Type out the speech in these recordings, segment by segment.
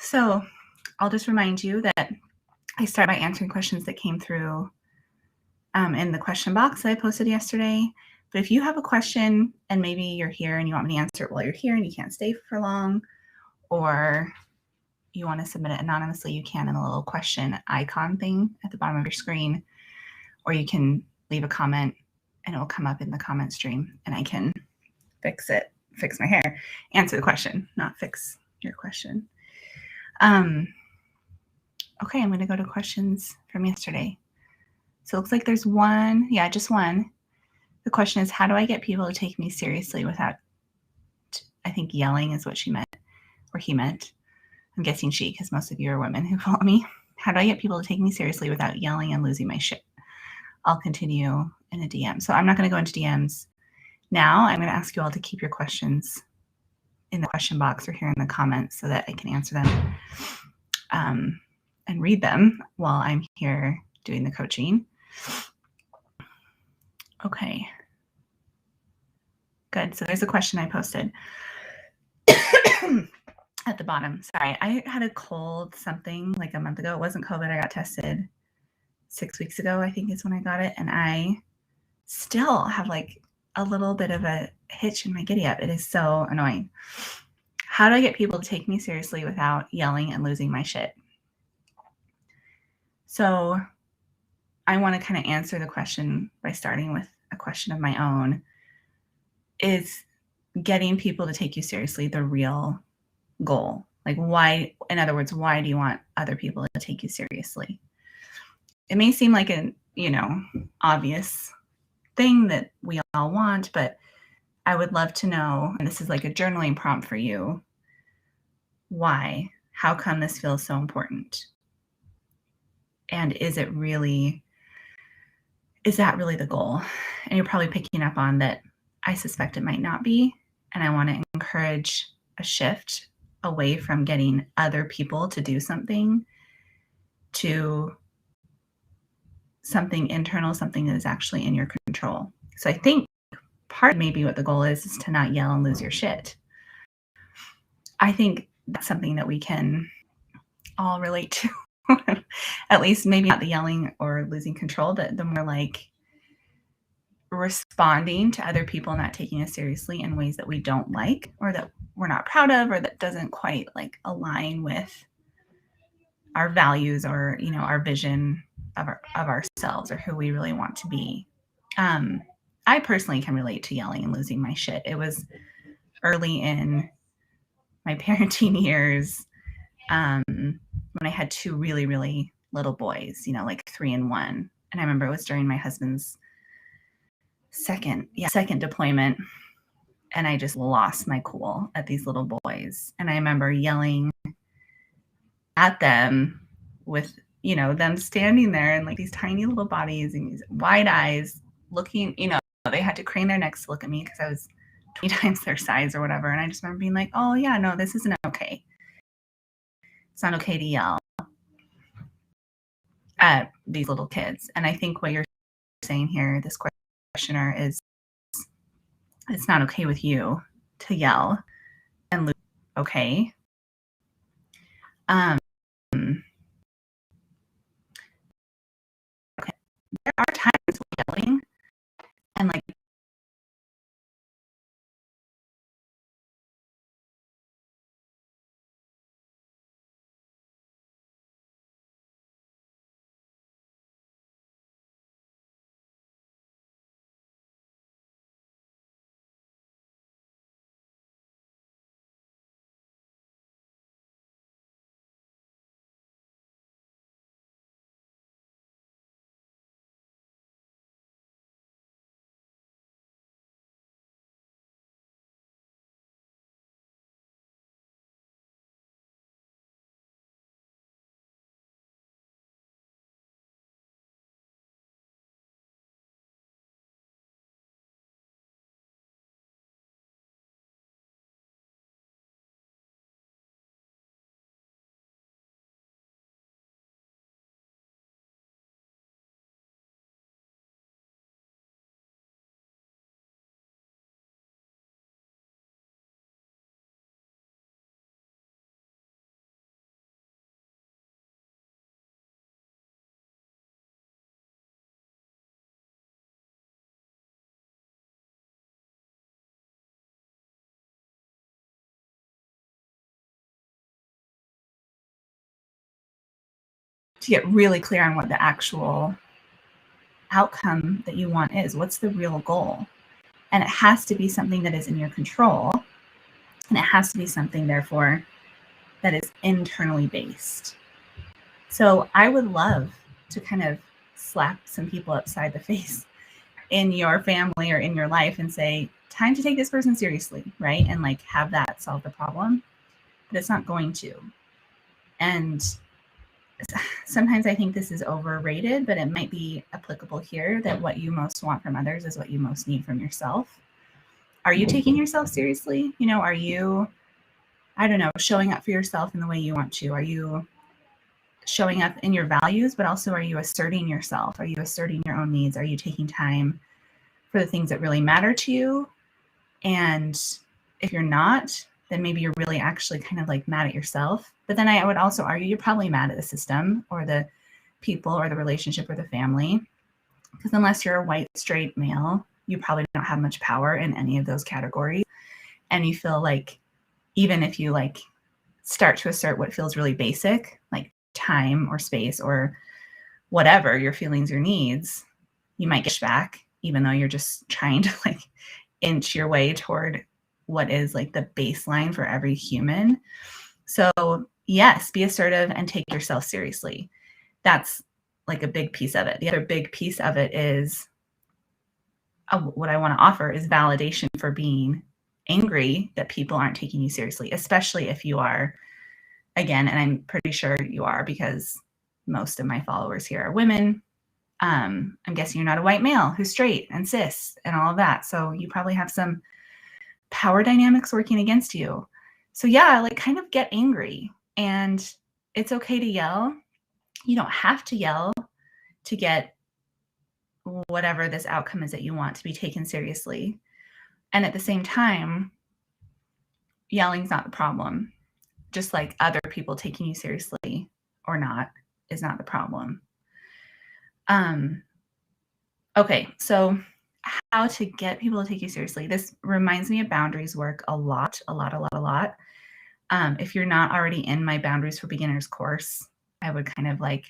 So I'll just remind you that I start by answering questions that came through in the question box that I posted yesterday. But if you have a question and maybe you're here and you want me to answer it while you're here and you can't stay for long, or you want to submit it anonymously, you can in the little question icon thing at the bottom of your screen, or you can leave a comment and it will come up in the comment stream and I can fix my hair, answer the question, not fix your question. Okay, I'm going to go to questions from yesterday. So it looks like there's one. Yeah, just one. The question is, how do I get people to take me seriously without, I think yelling is what she meant, or he meant. I'm guessing she, because most of you are women who follow me. How do I get people to take me seriously without yelling and losing my shit? I'll continue in a DM. So I'm not going to go into DMs now. I'm going to ask you all to keep your questions in the question box or here in the comments so that I can answer them and read them while I'm here doing the coaching. Okay. Good. So there's a question I posted at the bottom. Sorry, I had a cold something like a month ago. It wasn't COVID. I got tested 6 weeks ago, I think is when I got it. And I still have like a little bit of a hitch in my giddy up. It is so annoying. How do I get people to take me seriously without yelling and losing my shit? So I want to kind of answer the question by starting with a question of my own. Is getting people to take you seriously the real goal? Like why, in other words, why do you want other people to take you seriously? It may seem like an, obvious thing that we all want, but I would love to know, and this is like a journaling prompt for you, why? How come this feels so important? And is that really the goal? And you're probably picking up on that I suspect it might not be. And I want to encourage a shift away from getting other people to do something to something internal, something that is actually in your control. So I think part of maybe what the goal is to not yell and lose your shit. I think that's something that we can all relate to. At least maybe not the yelling or losing control, but the more like responding to other people not taking us seriously in ways that we don't like or that we're not proud of or that doesn't quite like align with our values or our vision of ourselves or who we really want to be. I personally can relate to yelling and losing my shit. It was early in my parenting years when I had two really, really little boys, like 3 and 1. And I remember it was during my husband's second deployment. And I just lost my cool at these little boys. And I remember yelling at them with, them standing there and like these tiny little bodies and these wide eyes looking, they had to crane their necks to look at me because I was 20 times their size or whatever. And I just remember being like, oh yeah, no, this isn't okay. It's not okay to yell at these little kids. And I think what you're saying here, this questioner, is it's not okay with you to yell and lose. Okay. Okay. There are times when yelling and like to get really clear on what the actual outcome that you want is. What's the real goal? And it has to be something that is in your control. And it has to be something, therefore, that is internally based. So I would love to kind of slap some people upside the face in your family or in your life and say, time to take this person seriously, right? And like have that solve the problem. But it's not going to. And sometimes I think this is overrated, but it might be applicable here, that what you most want from others is what you most need from yourself. Are you taking yourself seriously? You know, are you, I don't know, showing up for yourself in the way you want to? Are you showing up in your values, but also are you asserting yourself? Are you asserting your own needs? Are you taking time for the things that really matter to you? And if you're not, then maybe you're really actually kind of like mad at yourself. But then I would also argue you're probably mad at the system or the people or the relationship or the family. Because unless you're a white, straight male, you probably don't have much power in any of those categories. And you feel like even if you like start to assert what feels really basic, like time or space or whatever your feelings or needs, you might get back, even though you're just trying to like inch your way toward what is like the baseline for every human. So yes, be assertive and take yourself seriously. That's like a big piece of it. The other big piece of it is what I want to offer is validation for being angry that people aren't taking you seriously, especially if you are, again, and I'm pretty sure you are because most of my followers here are women. I'm guessing you're not a white male who's straight and cis and all of that. So you probably have some power dynamics working against you. So yeah, like kind of get angry, and it's okay to yell. You don't have to yell to get whatever this outcome is that you want to be taken seriously. And at the same time, yelling's not the problem. Just like other people taking you seriously or not is not the problem. Okay, so how to get people to take you seriously. This reminds me of boundaries work a lot. If you're not already in my Boundaries for Beginners course, I would kind of like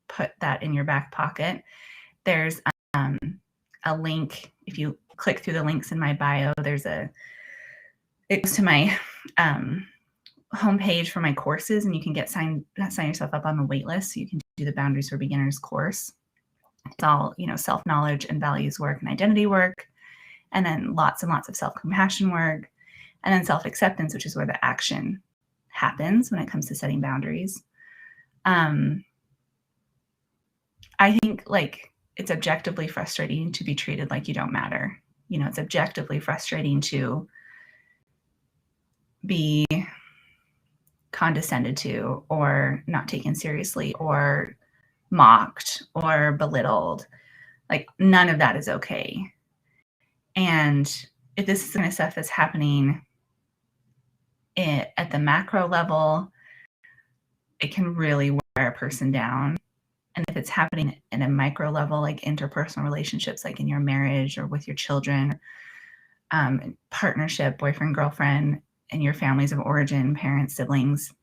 put that in your back pocket. There's a link. If you click through the links in my bio, it goes to my homepage for my courses, and you can sign yourself up on the wait list so you can do the Boundaries for Beginners course. It's all, you know, self-knowledge and values work and identity work, and then lots and lots of self-compassion work, and then self-acceptance, which is where the action happens when it comes to setting boundaries. I think like it's objectively frustrating to be treated like you don't matter. You know, it's objectively frustrating to be condescended to or not taken seriously or mocked or belittled. Like none of that is okay. And if this is the kind of stuff that's happening at the macro level, it can really wear a person down. And if it's happening in a micro level, like interpersonal relationships, like in your marriage or with your children, partnership, boyfriend, girlfriend, and your families of origin, parents, siblings,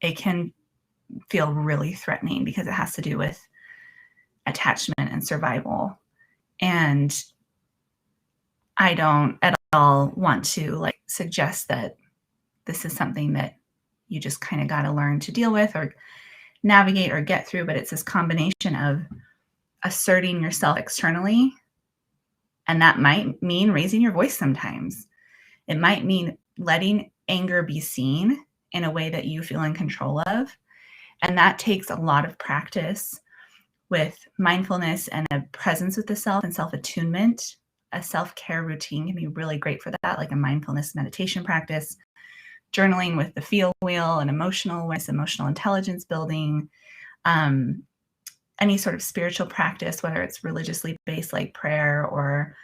it can feel really threatening because it has to do with attachment and survival. And I don't at all want to like suggest that this is something that you just kind of got to learn to deal with or navigate or get through, but it's this combination of asserting yourself externally, and that might mean raising your voice sometimes. It might mean letting anger be seen in a way that you feel in control of, and that takes a lot of practice with mindfulness and a presence with the self and self-attunement. A self-care routine can be really great for that, like a mindfulness meditation practice, journaling with the feel wheel and emotional awareness, emotional intelligence building, any sort of spiritual practice, whether it's religiously based like prayer or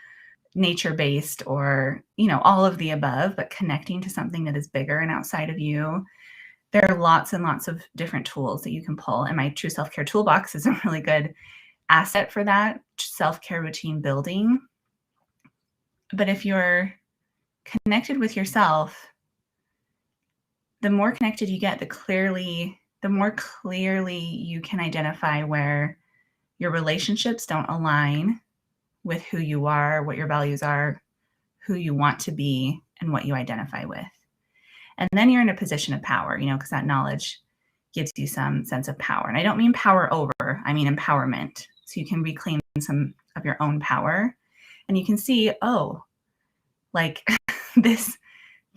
nature based or, you know, all of the above, but connecting to something that is bigger and outside of you. There are lots and lots of different tools that you can pull. And my True Self-Care Toolbox is a really good asset for that self-care routine building. But if you're connected with yourself, the more connected you get, the the more clearly you can identify where your relationships don't align with who you are, what your values are, who you want to be, and what you identify with. And then you're in a position of power, because that knowledge gives you some sense of power. And I don't mean power over, I mean empowerment. So you can reclaim some of your own power and you can see, oh, like this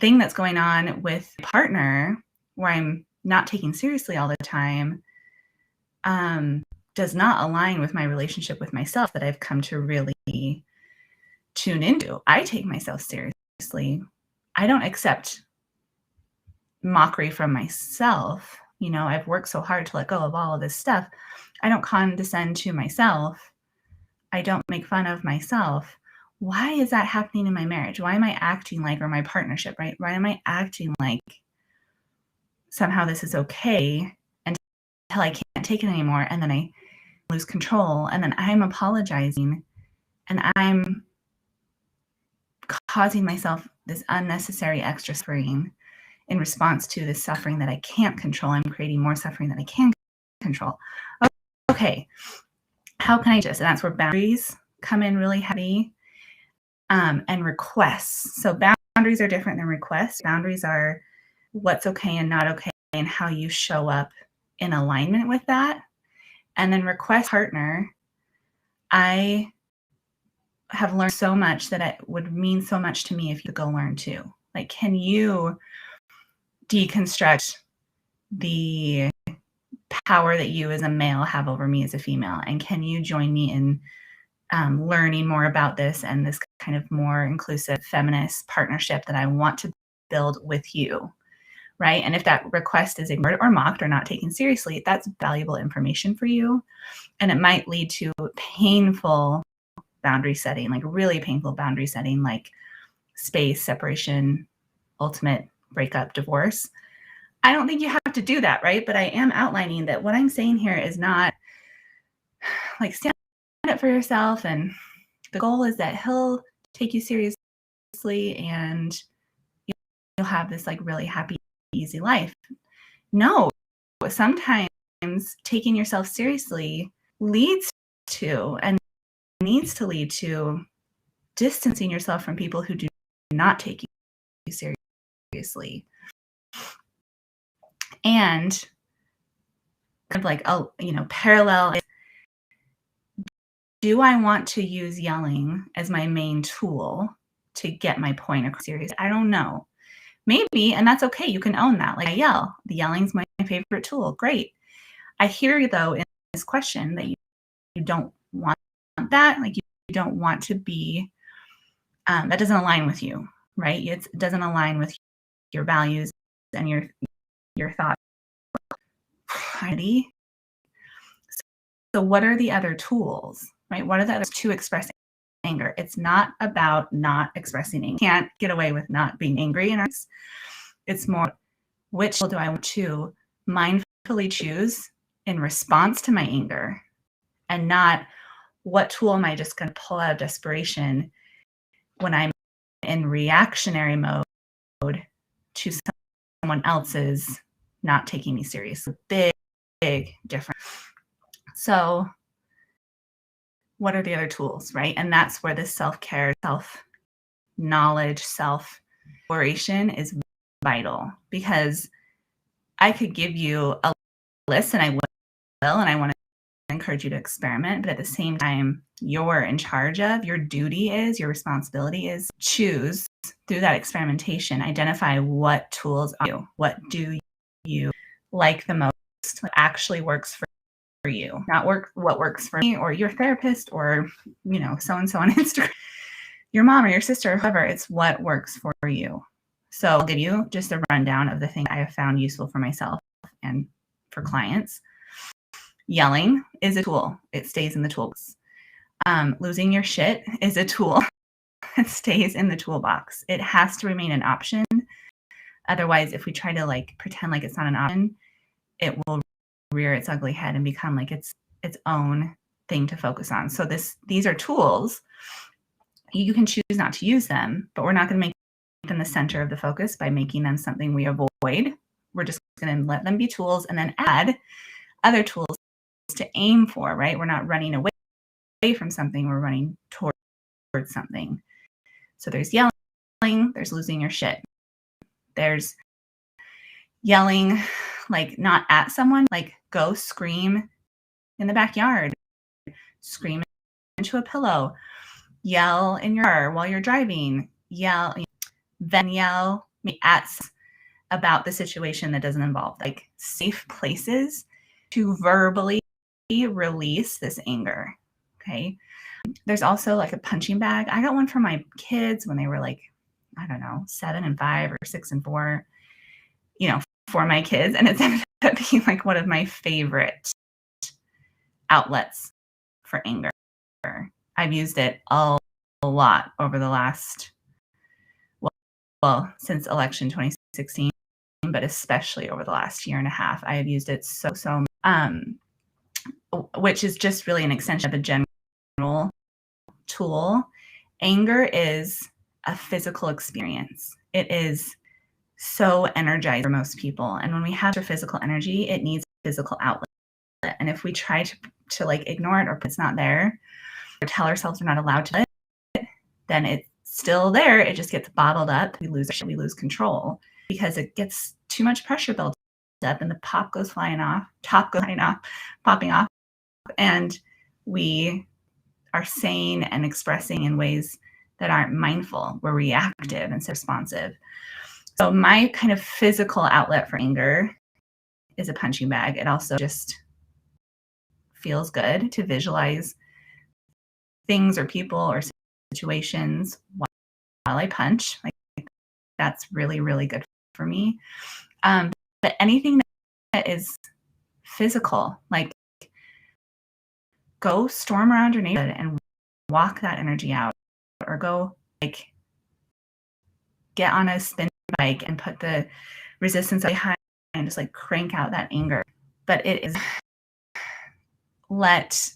thing that's going on with a partner where I'm not taking seriously all the time does not align with my relationship with myself that I've come to really tune into. I take myself seriously. I don't accept mockery from myself. I've worked so hard to let go of all of this stuff. I don't condescend to myself. I don't make fun of myself. Why is that happening in my marriage? Why am I acting like, or my partnership, right? Why am I acting like somehow this is okay until I can't take it anymore? And then I lose control. And then I'm apologizing and I'm causing myself this unnecessary extra suffering in response to this suffering that I can't control. I'm creating more suffering that I can control. Okay, how can I just, and that's where boundaries come in really heavy, and requests. So boundaries are different than requests. Boundaries are what's okay and not okay and how you show up in alignment with that. And then request partner, I have learned so much that it would mean so much to me if you go learn too. Like, can you deconstruct the power that you as a male have over me as a female? And can you join me in learning more about this and this kind of more inclusive feminist partnership that I want to build with you, right? And if that request is ignored or mocked or not taken seriously, that's valuable information for you. And it might lead to painful boundary setting, like really painful boundary setting, like space, separation, ultimate breakup, divorce. I don't think you have to do that, right? But I am outlining that what I'm saying here is not like stand up for yourself. And the goal is that he'll take you seriously and you'll have this like really happy, easy life. No, sometimes taking yourself seriously leads to and needs to lead to distancing yourself from people who do not take you seriously. And kind of like, parallel. Do I want to use yelling as my main tool to get my point across? Serious? I don't know. Maybe, and that's okay. You can own that. Like, I yell. The yelling's my favorite tool. Great. I hear you, though, in this question that you don't want that. Like, you don't want to be, that doesn't align with you, right? It doesn't align with your values and your thoughts. So what are the other tools, right? What are the others to express anger? It's not about not expressing anger. You can't get away with not being angry in ours. It's more, which tool do I want to mindfully choose in response to my anger, and not what tool am I just going to pull out of desperation when I'm in reactionary mode to someone else's not taking me seriously. Big difference. So what are the other tools, right? And that's where this self-care, self-knowledge, self-exploration is vital, because I could give you a list, and I will, and I want to encourage you to experiment, but at the same time, you're in charge of, your duty is, your responsibility is choose through that experimentation, identify what tools are you, what do you like the most, what actually works for you, not what works for me or your therapist or so-and-so on Instagram, your mom or your sister, or whoever. It's what works for you. So I'll give you just a rundown of the things I have found useful for myself and for clients. Yelling is a tool. It stays in the toolbox. Losing your shit is a tool. It stays in the toolbox. It has to remain an option. Otherwise, if we try to pretend like it's not an option, it will rear its ugly head and become like its own thing to focus on. So these are tools. You can choose not to use them, but we're not going to make them the center of the focus by making them something we avoid, we're just going to let them be tools and then add other tools to aim for, right? We're not running away from something, we're running towards something. So there's yelling, there's losing your shit. There's yelling, like not at someone, like go scream in the backyard, scream into a pillow, yell in your car while you're driving, yell, then yell at about the situation that doesn't involve, like safe places to verbally release this anger. Okay. There's also like a punching bag. I got one for my kids when they were like, I don't know, 7 and 5 or 6 and 4, for my kids. And it's ended up being like one of my favorite outlets for anger. I've used it a lot over the last, well, since election 2016, but especially over the last year and a half. I have used it so which is just really an extension of a general tool. Anger is a physical experience. It is so energized for most people. And when we have physical energy, it needs a physical outlet. And if we try to like ignore it or it's not there, or tell ourselves we're not allowed to, then it's still there. It just gets bottled up. We lose control because it gets too much pressure built up and the top goes popping off. And we are saying and expressing in ways that aren't mindful. We're reactive and responsive. So my kind of physical outlet for anger is a punching bag. It also just feels good to visualize things or people or situations while I punch. Like that's really, really good for me. But anything that is physical, like go storm around your neighborhood and walk that energy out, or go like get on a spin bike and put the resistance behind and just like crank out that anger. But it is, let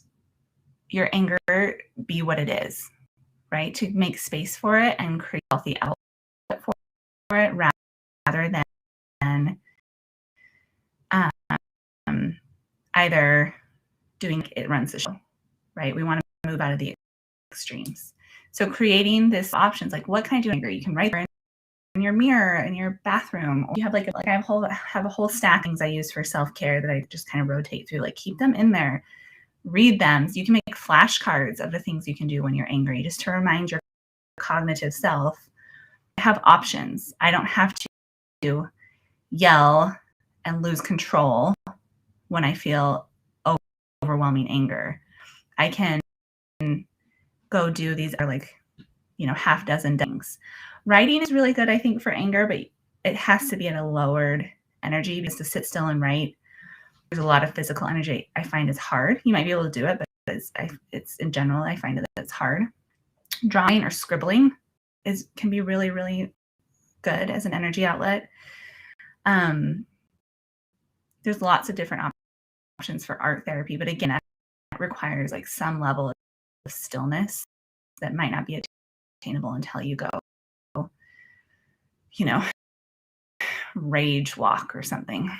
your anger be what it is, right? To make space for it and create a healthy outlet for it rather than either doing it runs the show, right? We want to move out of the extremes. So creating this options, like what can I do anger? You can write in your mirror in your bathroom. Or you have I have a whole stack of things I use for self-care that I just kind of rotate through. Like keep them in there, read them. So you can make flashcards of the things you can do when you're angry, just to remind your cognitive self. I have options. I don't have to yell and lose control when I feel overwhelming anger. I can go do these half dozen things. Writing is really good, I think, for anger, but it has to be at a lowered energy, because to sit still and write, there's a lot of physical energy I find is hard. You might be able to do it, but it's in general, I find that it's hard. Drawing or scribbling can be really, really good as an energy outlet. There's lots of different options for art therapy, but again, that requires like some level of stillness that might not be attainable until you go, rage walk or something.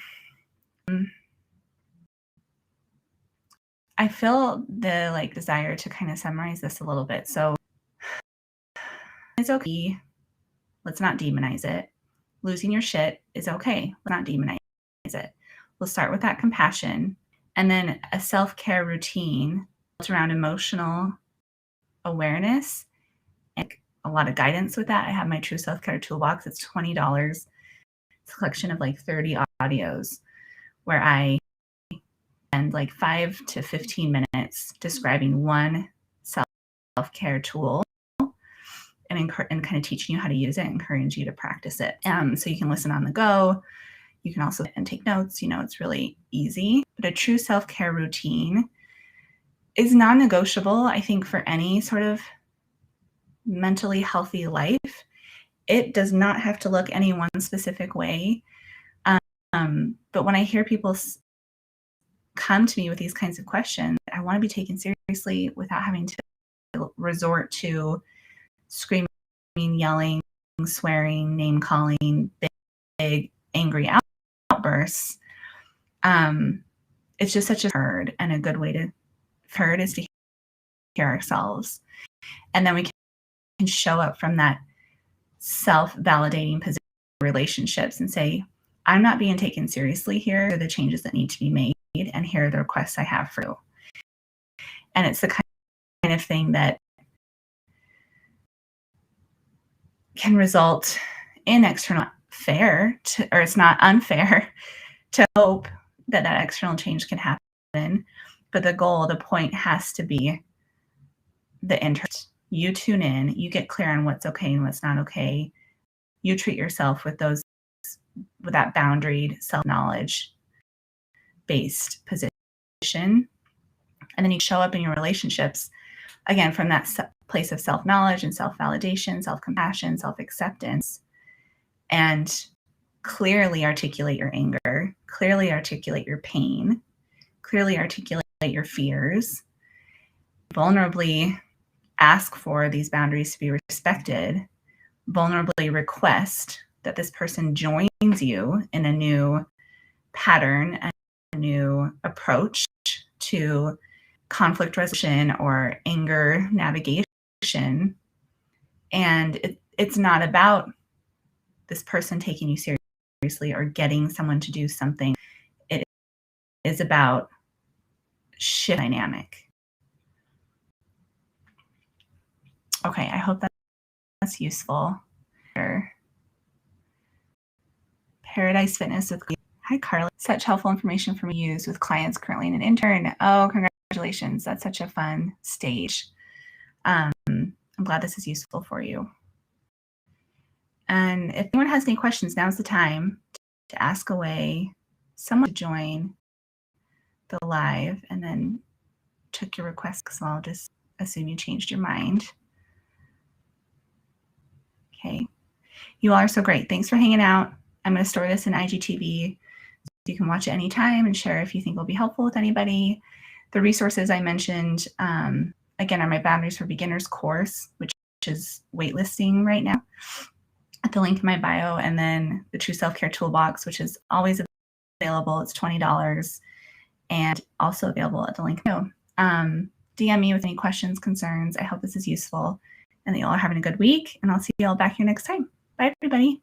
I feel the desire to kind of summarize this a little bit. So it's okay. Let's not demonize it. Losing your shit is okay. Let's not demonize it. We'll start with that compassion, and then a self-care routine built around emotional awareness and a lot of guidance with that. I have my True Self-Care Toolbox. It's $20. It's a collection of 30 audios where I spend 5 to 15 minutes describing one self-care tool and kind of teaching you how to use it, encourage you to practice it. So you can listen on the go. You can also take notes. It's really easy. But a true self-care routine is non-negotiable, I think, for any sort of mentally healthy life. It does not have to look any one specific way. But when I hear people come to me with these kinds of questions, I want to be taken seriously without having to resort to screaming, yelling, swearing, name calling, big angry course. It's just such a heard, and a good way to heard is to hear ourselves. And then we can show up from that self-validating position in relationships and say, I'm not being taken seriously here. Here are the changes that need to be made, and here are the requests I have for you. And it's the kind of thing that can result in external fair to, or it's not unfair to hope that that external change can happen. But the goal, the point has to be the interest. You tune in, you get clear on what's okay and what's not okay. You treat yourself with that boundaried self-knowledge based position. And then you show up in your relationships, again, from that place of self-knowledge and self-validation, self-compassion, self-acceptance, and clearly articulate your anger, clearly articulate your pain, clearly articulate your fears, vulnerably ask for these boundaries to be respected, vulnerably request that this person joins you in a new pattern and a new approach to conflict resolution or anger navigation. And it's not about this person taking you seriously or getting someone to do something. It is about shift dynamic. Okay, I hope that's useful. Paradise Fitness with hi Carly. Such helpful information for me to use with clients currently in an intern. Oh, congratulations. That's such a fun stage. I'm glad this is useful for you. And if anyone has any questions, now's the time to ask away. Someone to join the live and then took your request, so I'll just assume you changed your mind. Okay. You all are so great. Thanks for hanging out. I'm going to store this in IGTV so you can watch it anytime and share if you think will be helpful with anybody. The resources I mentioned, again, are my Boundaries for Beginners course, which is waitlisting right now at the link in my bio, and then the True Self-Care Toolbox, which is always available. It's $20 and also available at the link below. DM me with any questions, concerns. I hope this is useful and that you all are having a good week, and I'll see you all back here next time. Bye, everybody.